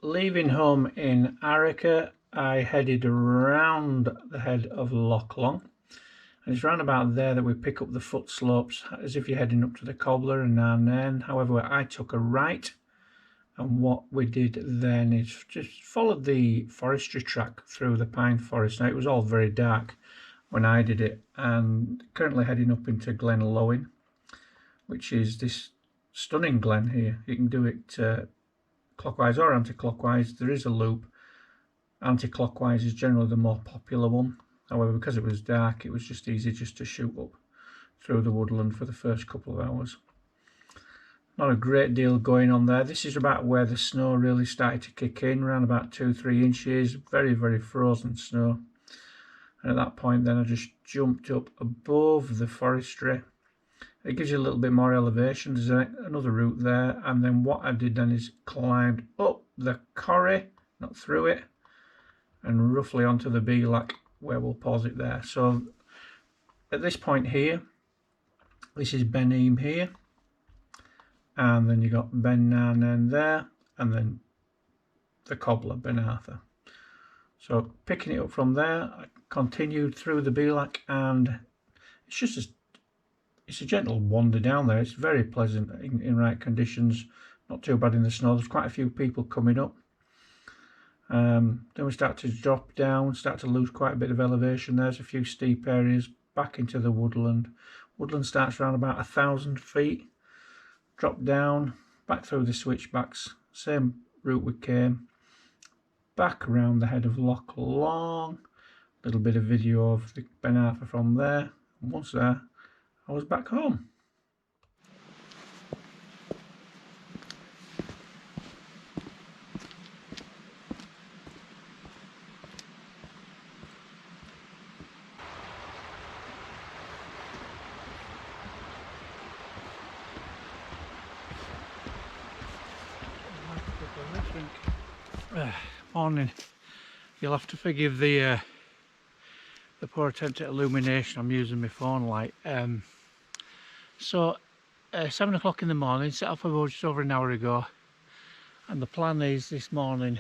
leaving home in Arica, I headed around the head of Loch Long, and it's round about there that we pick up the foot slopes as if you're heading up to the Cobbler and Narnain. However, I took a right, and what we did then is just followed the forestry track through the pine forest. Now, it was all very dark when I did it, and currently heading up into Glen Loin, which is this stunning glen here. You can do it clockwise or anti-clockwise. There is a loop. Anti-clockwise is generally the more popular one. However, because it was dark, it was just easy just to shoot up through the woodland for the first couple of hours. Not a great deal going on there. This is about where the snow really started to kick in, around about 2-3 inches, very, very frozen snow. And at that point then I just jumped up above the forestry. It gives you a little bit more elevation. There's another route there, and then what I did then is climbed up the corrie, not through it, and roughly onto the Beelac, where we'll pause it there. So at this point here, this is Ben Ime here, and then you got Ben Narnain there, and then the Cobbler, Ben Arthur. So picking it up from there, I continued through the Beelac, and it's a gentle wander down there. It's very pleasant in right conditions, not too bad in the snow. There's quite a few people coming up. Then we start to drop down, start to lose quite a bit of elevation. There's a few steep areas back into the woodland. Woodland starts around about 1,000 feet. Drop down, back through the switchbacks, same route we came. Back around the head of Loch Long. A little bit of video of the Ben Arthur from there. And once there, I was back home. Morning. You'll have to forgive the poor attempt at illumination. I'm using my phone light. 7 o'clock in the morning, set off about just over an hour ago, and the plan is this morning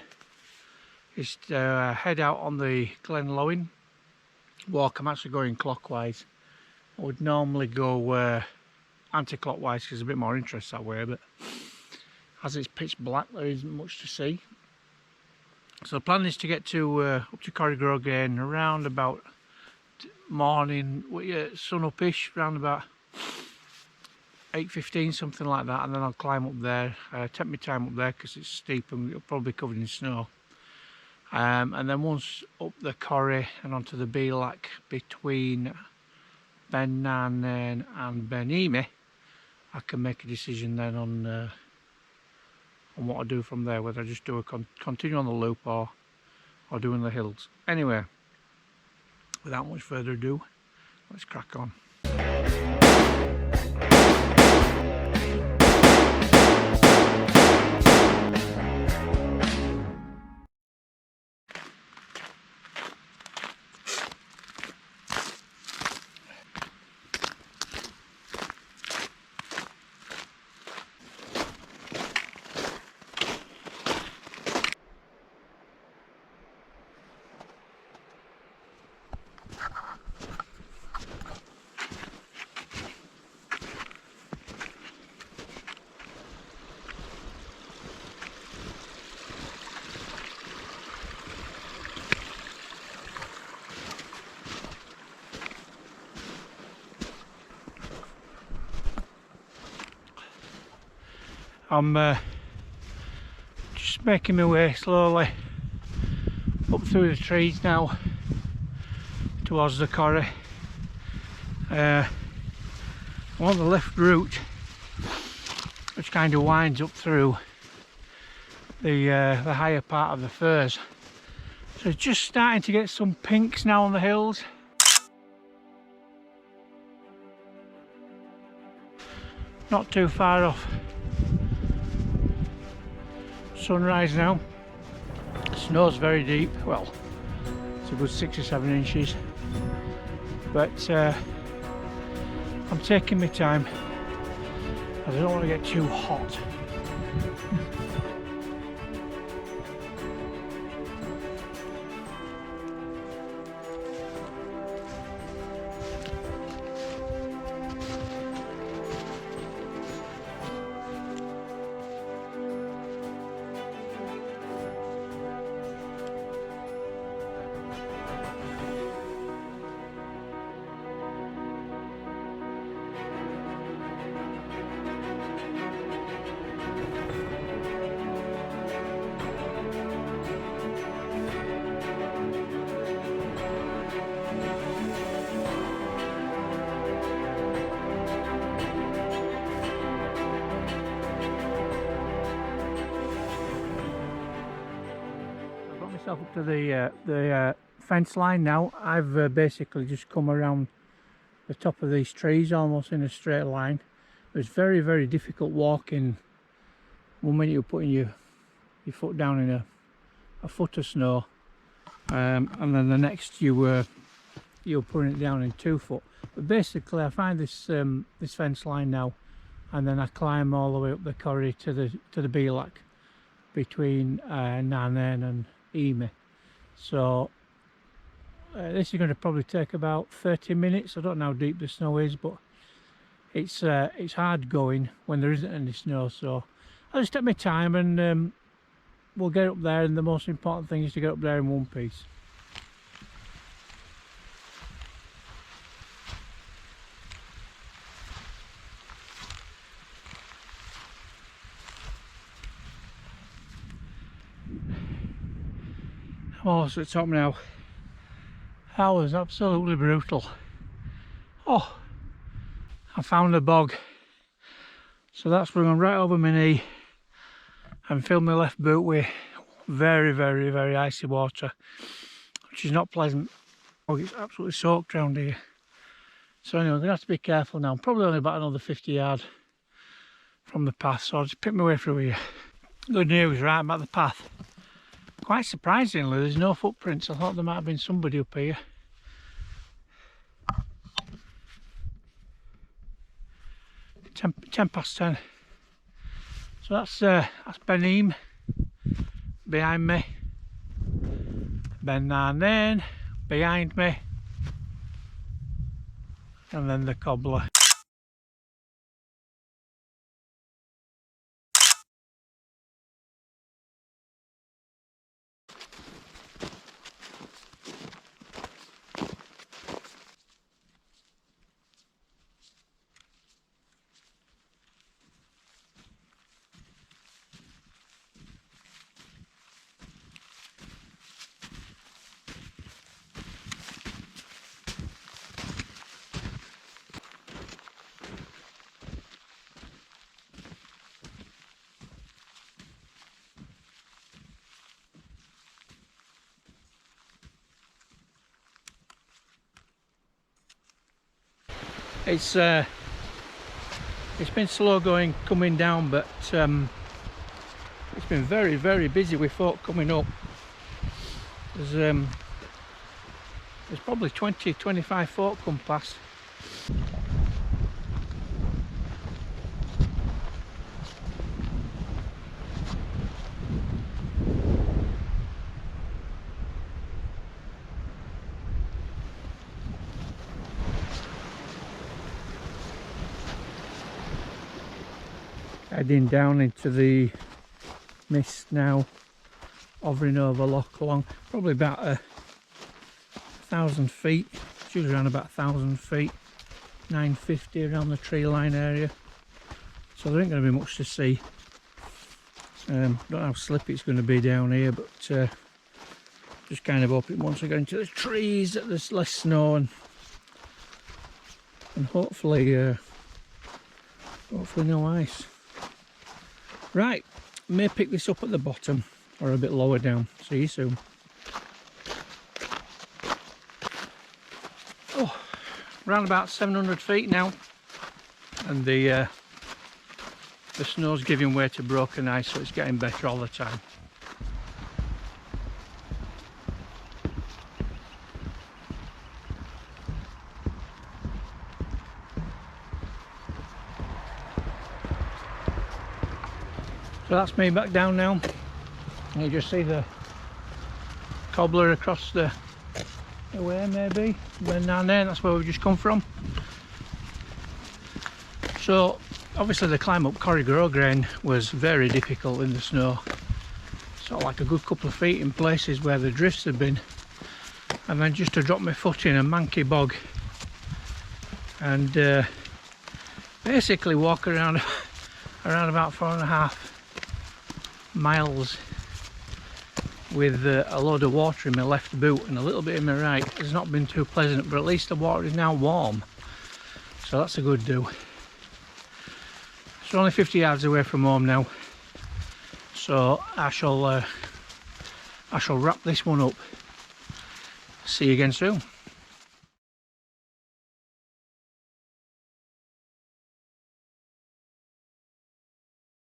is to head out on the Glen Loin walk. I'm actually going clockwise. I would normally go anti-clockwise because there's a bit more interest that way, but as it's pitch black there isn't much to see. So the plan is to get to up to Coiregrogain around about morning, sun up-ish, around about 8:15, something like that, and then I'll climb up there. Take my time up there because it's steep and it'll probably be covered in snow. And then once up the corrie and onto the Beelac between Ben Narnain and Ben Ime, I can make a decision then on what I do from there, whether I just do continue on the loop or do in the hills. Anyway, without much further ado, let's crack on. I'm just making my way slowly up through the trees now towards the corrie. I'm on the left route, which kind of winds up through the higher part of the firs. So just starting to get some pinks now on the hills. Not too far off sunrise now. Snow's very deep, well, it's a good 6 or 7 inches, but I'm taking my time as I don't want to get too hot. myself up to the fence line now. I've basically just come around the top of these trees almost in a straight line. It was very, very difficult walking. One minute you're putting your foot down in a foot of snow, and then the next you're putting it down in 2 foot. But basically I find this this fence line now, and then I climb all the way up the corrie to the Bielak between Narnain and Ime. So this is going to probably take about 30 minutes. I don't know how deep the snow is, but it's hard going when there isn't any snow. So I'll just take my time, and we'll get up there, and the most important thing is to get up there in one piece. I'm almost at the top now. That was absolutely brutal. Oh, I found a bog. So that's running right over my knee and filled my left boot with very, very, very icy water, which is not pleasant. Oh, it's absolutely soaked around here. So anyway, I'm going to have to be careful now. I'm probably only about another 50 yards from the path, so I'll just pick my way through here. Good news, right, I'm at the path. Quite surprisingly, there's no footprints. I thought there might have been somebody up here. Ten past 10. So that's Ben Ime behind me, Ben Narnain behind me, and then the cobbler. It's been slow going coming down, but it's been very, very busy with folk coming up. There's probably 20-25 folk come past. Heading down into the mist now, hovering over Loch Long, probably about 1,000 feet. It's usually around about 1,000 feet, 950 around the tree line area. So there ain't going to be much to see. Don't know how slippy it's going to be down here, but just kind of hoping once I get into the trees that there's less snow, and hopefully no ice. Right, may pick this up at the bottom or a bit lower down. See you soon. Oh, around about 700 feet now, and the snow's giving way to broken ice, so it's getting better all the time. So that's me back down now. You just see the cobbler across the way, maybe. Ben Narnain, that's where we've just come from. So obviously the climb up Coiregrogain was very difficult in the snow. Sort of like a good couple of feet in places where the drifts had been. And then just to drop my foot in a manky bog. And basically walk around about 4.5 miles with a load of water in my left boot and a little bit in my right. It's not been too pleasant, but at least the water is now warm, so that's a good do. It's only 50 yards away from home now, so I shall I shall wrap this one up. See you again soon.